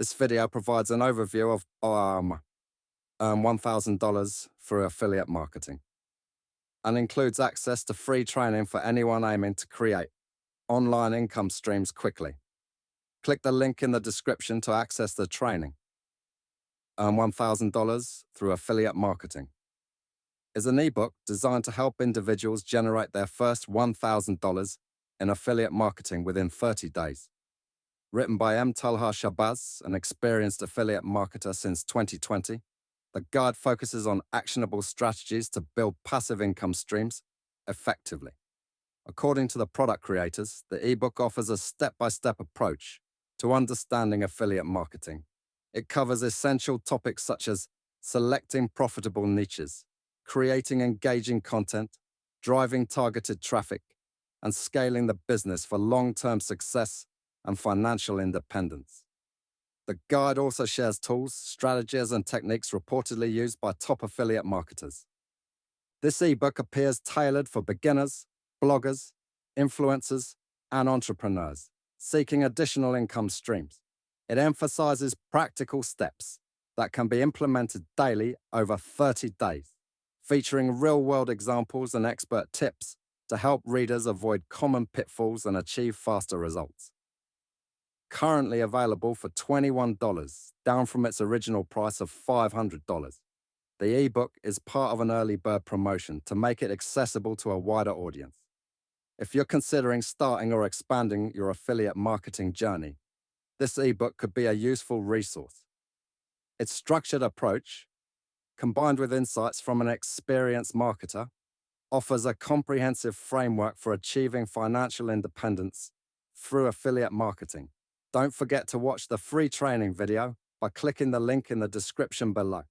This video provides an overview of earn $1,000 through affiliate marketing and includes access to free training for anyone aiming to create online income streams quickly. Click the link in the description to access the training. Earn $1,000 through affiliate marketing is an ebook designed to help individuals generate their first $1,000 in affiliate marketing within 30 days. Written by Talha Shahbaz, an experienced affiliate marketer since 2020, the guide focuses on actionable strategies to build passive income streams effectively. According to the product creators, the ebook offers a step-by-step approach to understanding affiliate marketing. It covers essential topics such as selecting profitable niches, creating engaging content, driving targeted traffic, and scaling the business for long-term success and financial independence. The guide also shares tools, strategies, and techniques reportedly used by top affiliate marketers. This ebook appears tailored for beginners, bloggers, influencers, and entrepreneurs seeking additional income streams. It emphasizes practical steps that can be implemented daily over 30 days, featuring real-world examples and expert tips to help readers avoid common pitfalls and achieve faster results. Currently available for $21, down from its original price of $500. The ebook is part of an early bird promotion to make it accessible to a wider audience. If you're considering starting or expanding your affiliate marketing journey, this ebook could be a useful resource. Its structured approach, combined with insights from an experienced marketer, offers a comprehensive framework for achieving financial independence through affiliate marketing. Don't forget to watch the free training video by clicking the link in the description below.